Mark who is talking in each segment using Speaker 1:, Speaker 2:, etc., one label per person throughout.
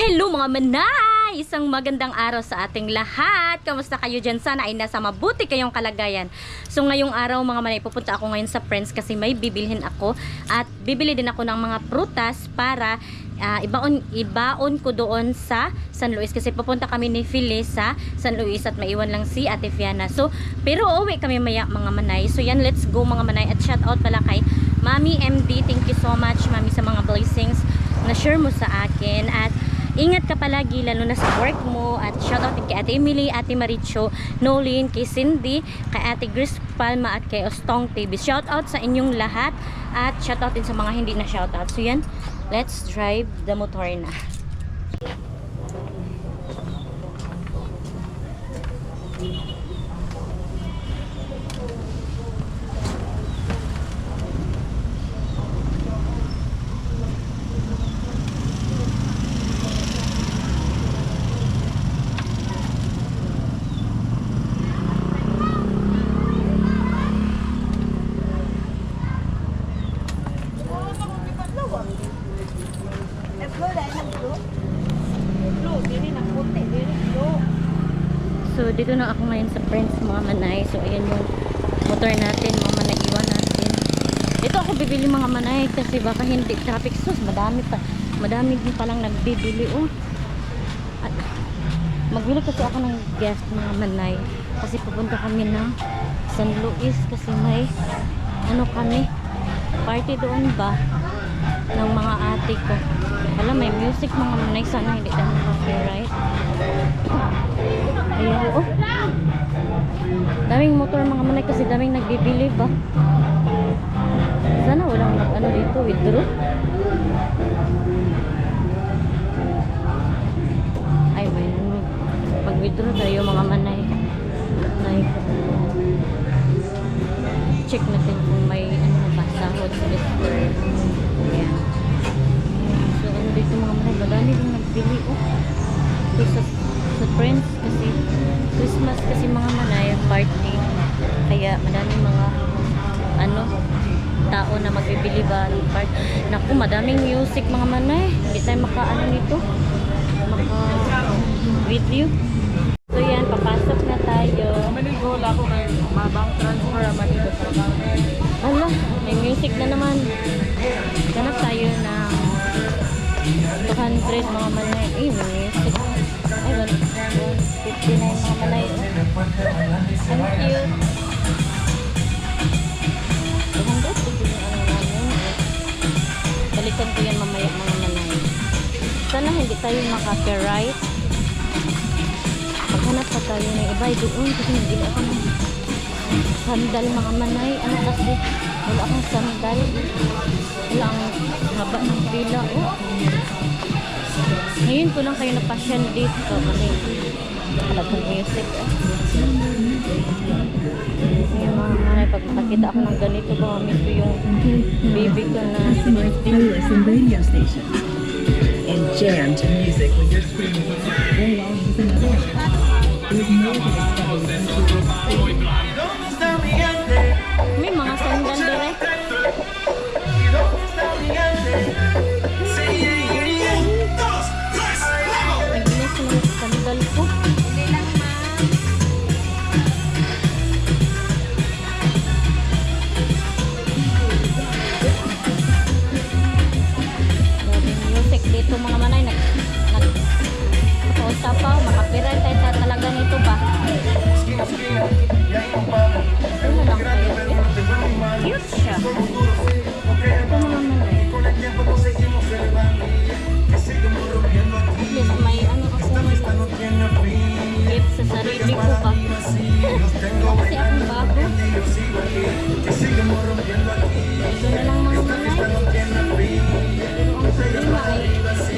Speaker 1: Hello mga manay! Isang magandang araw sa ating lahat. Kamusta kayo dyan? Sana ay nasa mabuti kayong kalagayan. So ngayong araw mga manay, pupunta ako ngayon sa Friends kasi may bibilhin ako. At bibili din ako ng mga prutas para ibaon ko doon sa San Luis. Kasi pupunta kami ni Phyllis sa San Luis at maiwan lang si Ate Fiana. So, pero uuwi kami maya mga manay. So yan, let's go mga manay. At shout out pala kay Mami MD. Thank you so much Mami sa mga blessings na share mo sa akin. At ingat ka palagi lalo na sa work mo. At shoutout din kay Ate Emily, Ate Maricho, Nolin, kay Cindy, kay Ate Grace Palma at kay Ostong TV. Shoutout sa inyong lahat at shoutout din sa mga hindi na shoutout. So yan, let's drive the motor na. So dito na ako ngayon sa Friends mga manay. So ayan yung motor natin mga manay, iwan natin. Dito ako bibili mga manay kasi baka hindi traffic. Sus, madami din palang nagbibili At magbili kasi ako ng gas mga manay kasi pupunta kami ng San Luis kasi may kami, party doon ba ng mga ate ko. Wala, may music mga manay, sana hindi tayo copyright. Ayan, daming motor mga manay kasi daming nagbibili ba. Sana walang dito, withdraw. Ay, may mag-withdraw tayo mga manay. Check natin kung may ba, sahod sa Mr. Ayan. So dito mga manay, madami din nagbili So sa Friends kasi Christmas kasi mga manay party, kaya madaming mga tao na magbibili ba party. Naku, madaming music mga manay, hindi tayo nito maka video. So yan, papasok na tayo.
Speaker 2: Manigol ako kay mabang transfer dito sa
Speaker 1: Hala, may music na naman. Ganap tayo ng 200 mga manay. May music. Ay, 159 mga manay. Thank you. 200 namin. Balikan ko yan mamaya mga manay. Sana hindi tayo maka-copyright. Maghanap pa tayo ng iba doon kasi nagili ako ng sandal mga manay. Kasi wala akong sandal. Wala ang haba ng pila. Ngayon ko lang kayo napasyan dito kasi talagang music. Ngayon mga manay, pag nakita ako ng ganito ba, miss ko yung baby ko na
Speaker 3: radio station and jam to music with your screen. Very long is another. There's more to discover.
Speaker 1: may mga sandal direct. Naginis na yung sandal ko. Music dito mga manay, nag-usapaw, makapiran tayo talaga nito ba? Ano lang kayo? Cute siya. Ito mga manay. At least may ako gift sa sarili ko ba? Kasi akong bago. Ito na lang mga manay. Pero ang problema ay pinak pa.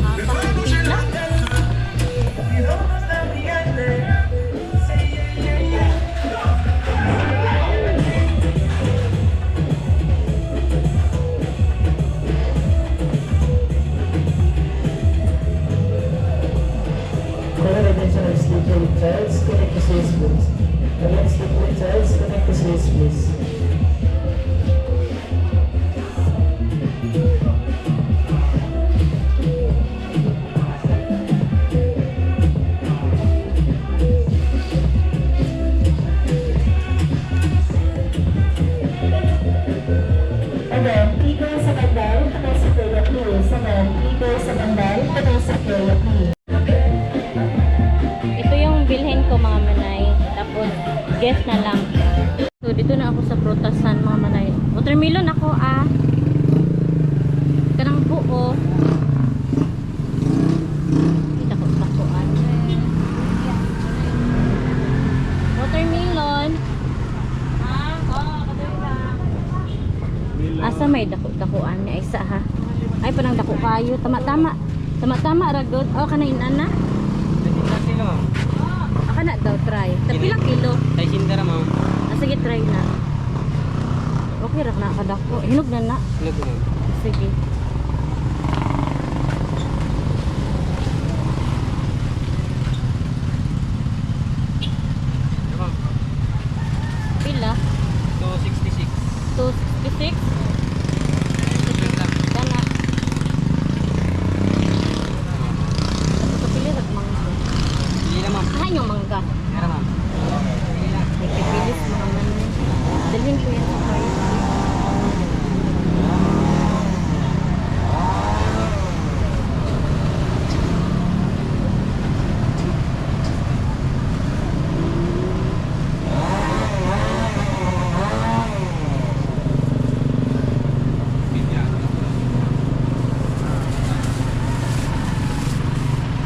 Speaker 1: Nakapagpila.
Speaker 4: Bandal, tuloy si Kuya P. Sa Mount Peter sa Bandal, tuloy si Kuya P.
Speaker 1: Ito yung bilhin ko mga manay. Tapos, guess na lang. So, dito na ako sa prutasan mga manay. Watermelon ako Kanang buo. Kita ko takuan. Watermelon. Asa may dako-dakuan niya isa ha. Ay panang dako kayo. Tama-tama. Tama-tama ragod. Oh, kana inana. Aka na daw try. Tapilang kilo.
Speaker 2: Tay sindara ma'am.
Speaker 1: Sige, try na. Okay, rak na kadako. Hinog na na.
Speaker 2: Hinog na.
Speaker 1: Sige. Pila?
Speaker 2: 266.
Speaker 1: 266? Kana. Kapili rak mangga.
Speaker 2: Hindi na ma'am.
Speaker 1: Ah, yung mangga.
Speaker 2: Meron ma'am.
Speaker 1: May pipilis mga manay. Dalhin ko yan sa price.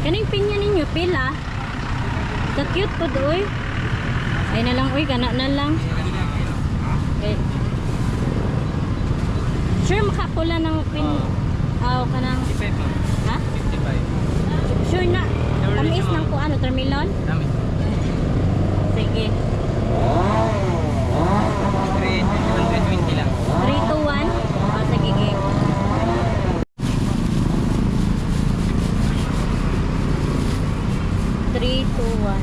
Speaker 1: Kaning pinya ninyo, pila? Ka-cute po doy. Ay na lang, uy, kana na lang. Okay. Sure, makapula ng pin... kanang...
Speaker 2: 55 ma'am.
Speaker 1: Ha?
Speaker 2: 55.
Speaker 1: Sure na. Tamis ng kung ano, termilon?
Speaker 2: Dami.
Speaker 1: Sige.
Speaker 2: 120 lang.
Speaker 1: 3 to 1? Sige, game. Three, two, one.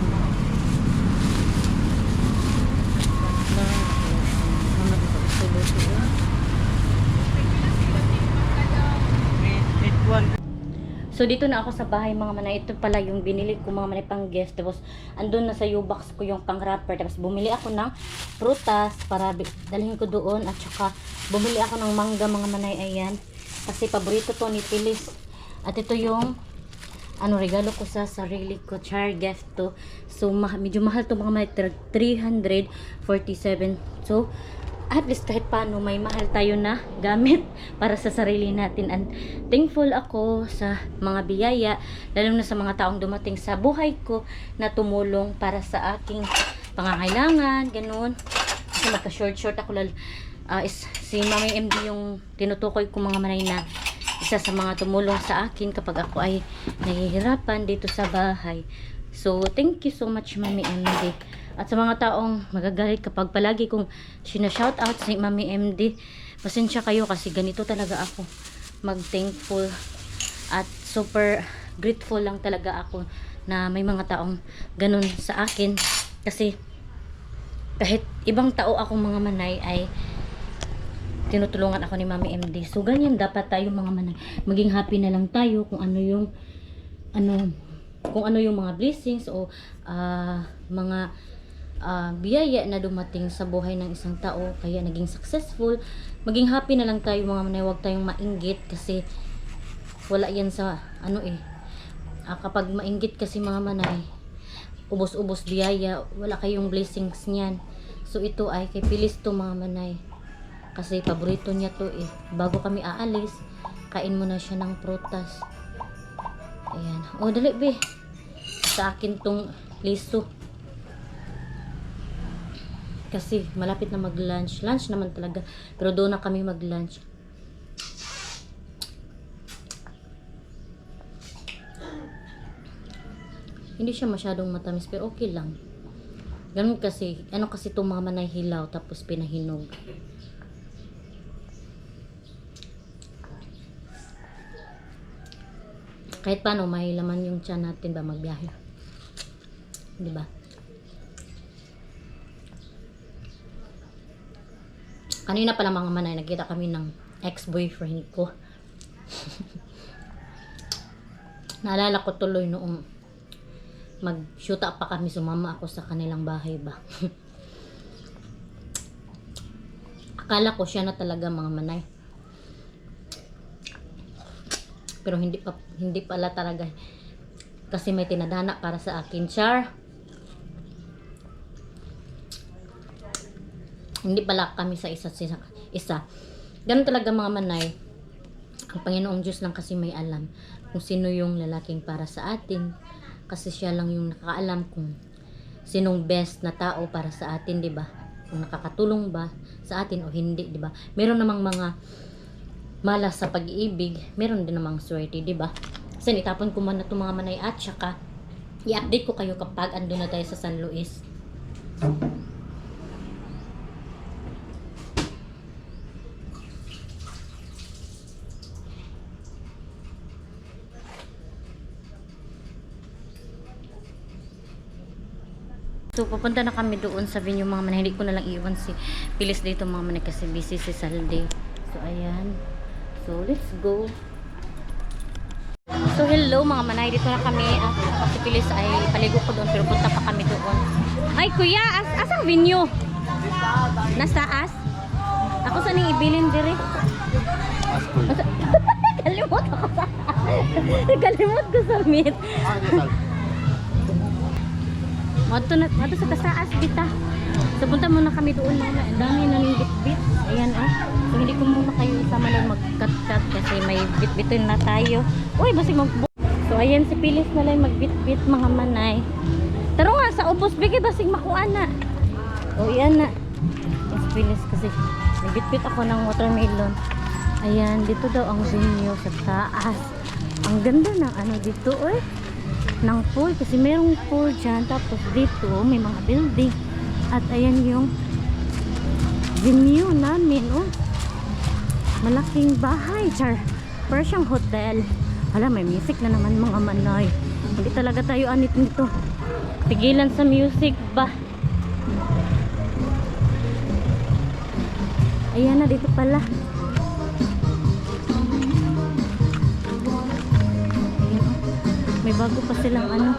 Speaker 1: So dito na ako sa bahay mga manay. Ito pala yung binili ko mga manay pang guest. Tapos andun na sa U-box ko yung pang wrapper. Tapos bumili ako ng prutas para dalhin ko doon. At saka bumili ako ng mangga mga manay. Ayan. Kasi paborito to ni Pilis. At ito yung regalo ko sa sarili ko. Char gift to. So medyo mahal to mga manay. 347. So at least kahit paano may mahal tayo na gamit para sa sarili natin. And thankful ako sa mga biyaya, lalo na sa mga taong dumating sa buhay ko na tumulong para sa aking pangangailangan, ganun. Kasi magka-short ako si Mami MD yung tinutukoy ko mga manay na isa sa mga tumulong sa akin kapag ako ay nahihirapan dito sa bahay. So, thank you so much Mami MD. At sa mga taong magagalit kapag palagi kong sinashout out sa Mami MD, pasensya kayo kasi ganito talaga ako mag-thankful at super grateful lang talaga ako na may mga taong ganun sa akin. Kasi kahit ibang tao akong mga manay ay tinutulungan ako ni Mami MD. So ganyan dapat tayo mga manay. Maging happy na lang tayo kung ano yung mga blessings o mga biyaya na dumating sa buhay ng isang tao kaya naging successful. Maging happy na lang tayo mga manay, huwag tayong mainggit kasi wala yan sa kapag mainggit kasi mga manay, ubos-ubos biyaya, wala kayong blessings niyan. So ito ay kay Pilis to mga manay kasi paborito niya to bago kami aalis, kain mo na siya ng prutas. Ayan, dali be, sa akin tong liso kasi malapit na mag-lunch. Lunch naman talaga. Pero doon na kami mag-lunch. Hindi siya masyadong matamis. Pero okay lang. Ganun kasi. Ano kasi itong mga manay hilaw. Tapos pinahinog. Kahit paano may laman yung tiyan natin ba magbiyahe. Diba? Kanina pala mga manay, nagkita kami ng ex-boyfriend ko. Naalala ko tuloy noong mag-shoot up pa kami, sumama ako sa kanilang bahay ba. Akala ko siya na talaga mga manay. Pero hindi pala talaga. Kasi may tinadhana para sa akin, char. Hindi pala kami sa isa. Ganun talaga mga manay. Ang Panginoong Diyos lang kasi may alam kung sino yung lalaking para sa atin. Kasi siya lang yung nakakaalam kung sinong best na tao para sa atin, 'di ba? Kung nakakatulong ba sa atin o hindi, 'di ba? Meron namang mga malas sa pag-ibig, meron din namang swerte, 'di ba? Kasi itapon ko man na itong mga manay at saka i-update ko kayo kapag andun na tayo sa San Luis. So, pupunta na kami doon sa venue mga manay. Hindi ko na lang iwan si Pilis dito mga manay kasi busy si Salde. So, ayan. So, let's go. So, hello mga manay. Dito na kami. Si Pilis ay paligo ko doon pero punta pa kami doon. Ay, kuya! Asang venue? Nastaas? Ako sa ning ibilin dire. Kalimot ako sa... Kalimot ko sa meet. Mato sa tasaas bita. So punta muna kami doon mama. Ang dami na ng bit-bit. Ayan oh. So hindi ko muna kayo isama lang mag-cut-cut kasi may bit-bitin na tayo. Uy, basig mag-book. So ayan si Pilis na lang mag-bit-bit mga manay. Taro nga sa ubos bigay basig makuha na. O yan na. Yes, Pilis kasi nag-bit-bit ako ng watermelon. Ayan, dito daw ang venue sa taas. Ang ganda ng ano dito eh. Ng pool kasi merong pool dyan tapos dito may mga building at ayan yung venue namin oh, malaking bahay char, parang siyang hotel. Hala, may music na naman mga manay, hindi talaga tayo anit nito, tigilan sa music ba. Ayan na dito pala. May bago pa silang ano,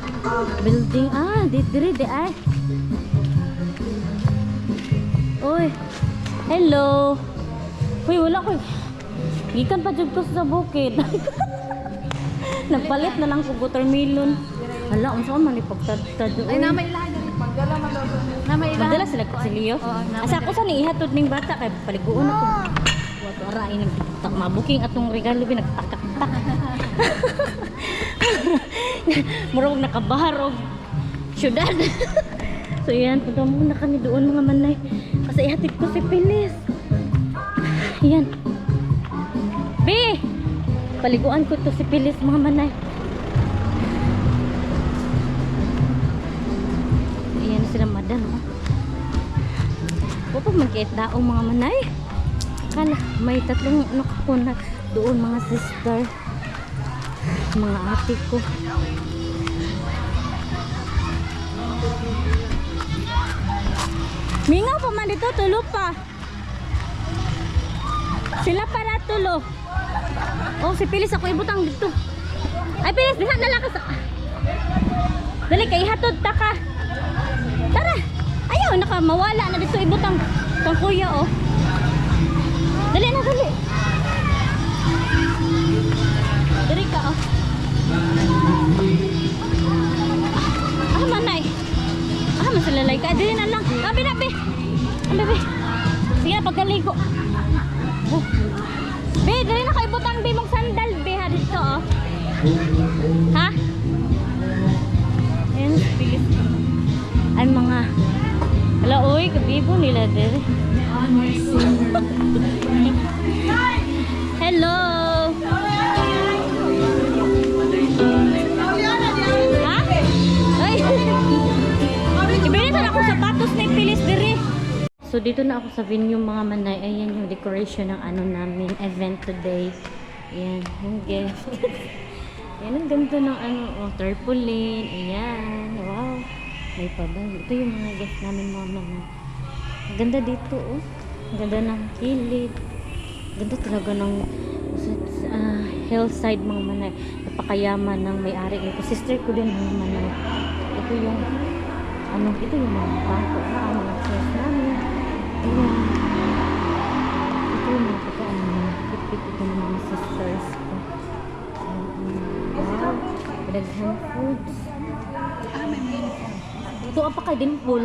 Speaker 1: building. Ah, dito ay. Uy, hello. Uy, wala ko. Gikan pa dyan ko sa bukid. Nagpalit na lang ko watermelon. Hala, unsa man ipagtad-tad.
Speaker 2: Ay, namay lahat. Magdala man daw. Namay lahat.
Speaker 1: Magdala sila sa Leo. Asa ako sa ni ihatod ning bata kay paliguon ako. Wato ara ini mabuking atong regalo binagtakak-tak. Murag nakabahar og syudad. So yan, punta muna kami doon mga manay kasi ihatid ko si Pilis. Yan B, paliguan ko to si Pilis mga manay. Ayan sila madam oh. Pupag magkait daong mga manay. Kala may tatlong ko na doon mga sister, mga ate ko. Mingaw pa man dito, tulo pa. Sila para tulo. Oh, si Pilis ako ibutang dito. Ay, Pilis, diha na lang ka sa... Dali, kay hatod ta ka. Tara. Ayaw, nakamawala na dito ibutang kang kuya, oh. Dali na, dali. Dali ka, oh. Ah, manay. Ah, masilalay ka. Dali na lang. Abi na, be. Abi. Sige na, pagkaligo. Oh. Be, dali na kayo butang, be, mong sandal, be, ha, dito, oh. Ha? Ayan, Pilis. Ay, mga... Wala, uy, kabibo nila, dali. Hello. Ha? Ay. Ibinitan ako sapatos ni Pilis diri. So dito na ako sa venue mga manay. Ayan yung decoration ng ano namin event today. Ayan yung guest. Ayan ang ganda ng ano, oh, tarpaulin. Ayan, wow. May pabang. Ito yung mga guest namin mga manay. Ang ganda dito oh. Ang ganda ng kilid. Ganda talaga ng hillside mga manay. Napakayaman ng may-ari nito. Sister ko din mga manay. Ito yung ano, ito yung mga bangko na ang mga chairs namin. Ayan. Ito yung mga pagkaan mga pipit ito ng mga sisters ko. Ayan. Daghan foods. Ito apa kay Dimple?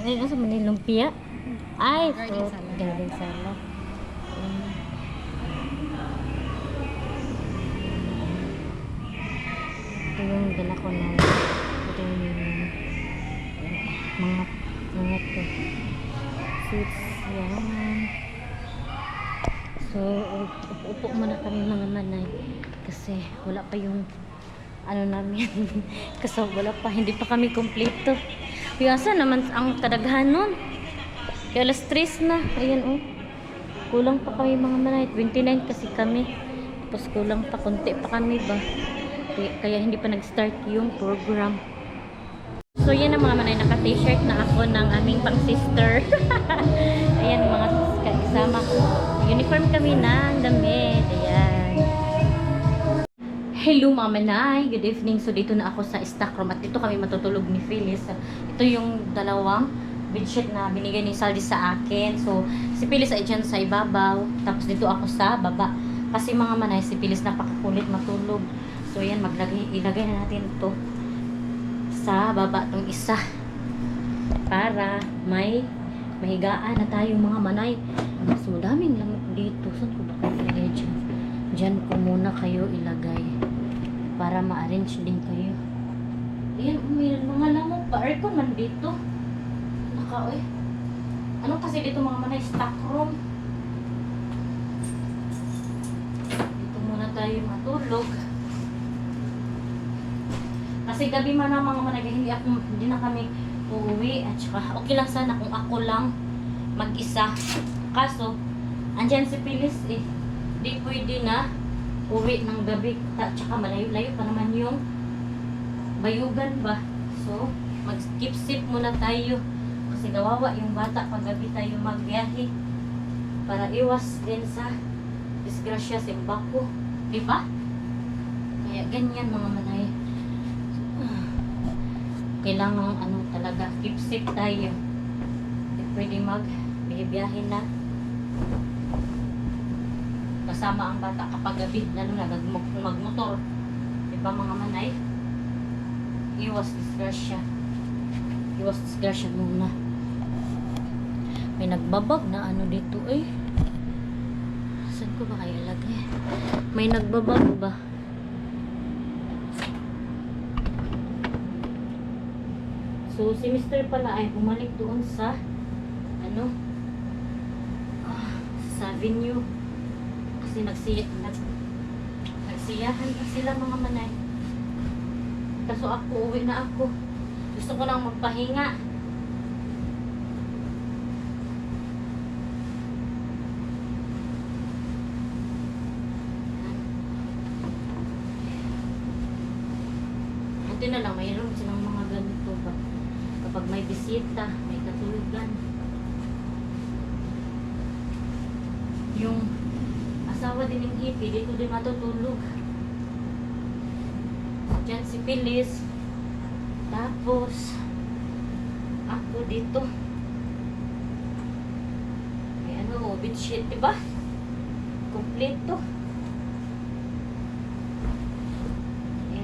Speaker 1: Ay, nasa man lumpia? Ay, fruit. Garden salad. Ito yung dala ko na. Ito yung mga to. Sweets. Yan. So, upo muna kami mga manay. Kasi wala pa yung ano namin. Kasi wala pa. Hindi pa kami kompleto. Piyasa naman ang kadaghan nun. Kaya alas 3 na. Ayan oh. Kulang pa kami mga manay. 29 kasi kami. Tapos kulang pa. Konti pa kami ba. Kaya hindi pa nag-start yung program. So yan ang mga manay. Naka-t-shirt na ako ng aming pang-sister. Ayan mga kasama ko. Uniform kami ng damit. Ayan. Hello mga manay. Good evening. So dito na ako sa stock room. At dito kami matutulog ni Phyllis. Ito yung dalawang bedsheet na binigay ni Saldi sa akin. So si Phyllis ay dyan sa ibabaw. Tapos dito ako sa baba. Kasi mga manay, si Phyllis napakakulit matulog. So yan, ilagay na natin ito sa baba tong isa. Para may mahigaan na tayo mga manay. So daming lamok dito. Saan ko ba ilagay dyan? Dyan ko muna kayo ilagay. Para ma-arrange din kayo. Ayan, may mga lamok pa. Aircon man dito. Naka, ano kasi dito mga manay? Stock room. Dito muna tayo matulog. Kasi gabi man na mga manay, hindi na kami uuwi. At saka, okay lang sana kung ako lang mag-isa. Kaso, andyan si Phyllis eh. Di pwede na uwi ng gabi. At saka malayo-layo pa naman yung bayugan ba. So, mag-skip-sip muna tayo. Kasi kawawa yung bata pag gabi tayo magbiyahe. Para iwas din sa disgrasya sa bako. Diba? Kaya ganyan mga manay. Kailangan ano talaga, keep-safe tayo. Hindi pwede mag-biyahe na. Kasama ang bata kapag gabi, lalo na magmotor. Diba mga manay? Iwas disgrasya. Iwas disgrasya muna. May nagbabag na ano dito eh. Saan ko ba kaya lagay? May nagbabag ba? So si Mr. pala ay bumalik doon sa ano? Sa venue. Kasi nagsiyahan pa sila mga manay. Kaso ako, uwi na ako. Gusto ko lang magpahinga. Ito na lang, mayroon silang mga ganito ba? Kapag may bisita, may katulugan. Yung asawa din ng hippie, dito din matutulog. Diyan si Phyllis. Tapos, ako dito. May ano, bedsheet, diba? Kompleto.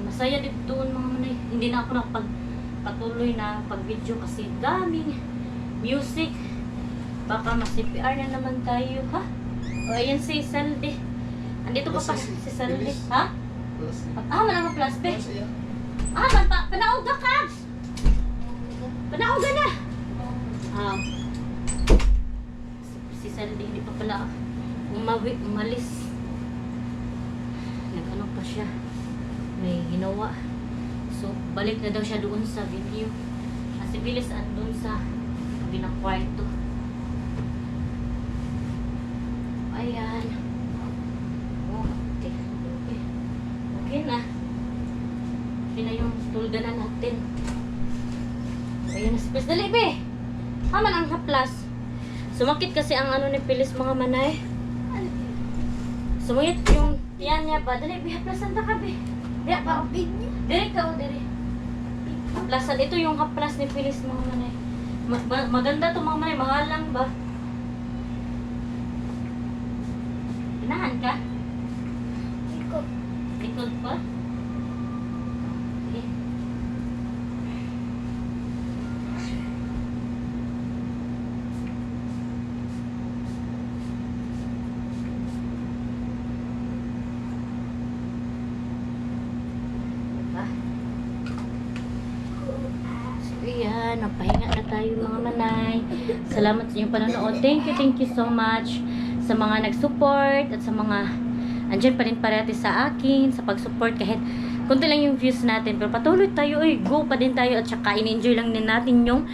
Speaker 1: Masaya dito doon mga manay. Hindi na ako nakapagpatuloy na pag-video kasi daming music. Baka mas-CPR na naman tayo, ha? O, ayan si Saldi. Andito pa pa si Saldi. Ha? Malang ang plus, be. Panauga ka! Panauga na! Si Saldi, hindi pa pala umalis. Nag-ano pa siya. May ginawa. So, balik na daw siya doon sa venue. Kasi Phyllis andun sa kabilang kwarto. Ayan. Okay. Okay na. Okay na yung tulganan natin. Ayan na si Phyllis. Dali, be! Haman ang haplas. Sumakit kasi ang ano ni Phyllis mga manay. Sumakit yung tiyan niya ba? Dali, be, haplasan ta ka, be. Diya ka, diri ka o diri. Haplasan, ito yung haplas ni Phyllis mga manay. Maganda to mga manay, mahalang ba? Inahan ka? Ikot. Ikot tayo mga manay. Salamat sa inyong panonood. Thank you so much sa mga nag-support at sa mga andyan pa rin parati sa akin, sa pag-support kahit kunti lang yung views natin. Pero patuloy tayo, go pa din tayo at saka in-enjoy lang din natin yung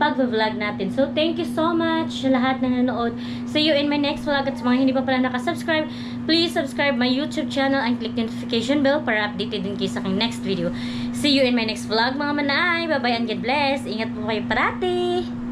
Speaker 1: pag-vlog natin. So, thank you so much sa lahat na nanonood. See you in my next vlog. At sa mga hindi pa pala nakasubscribe, please subscribe my YouTube channel and click notification bell para updated din kayo sa aking next video. See you in my next vlog mga manay. Bye-bye and God bless. Ingat po kayo parati.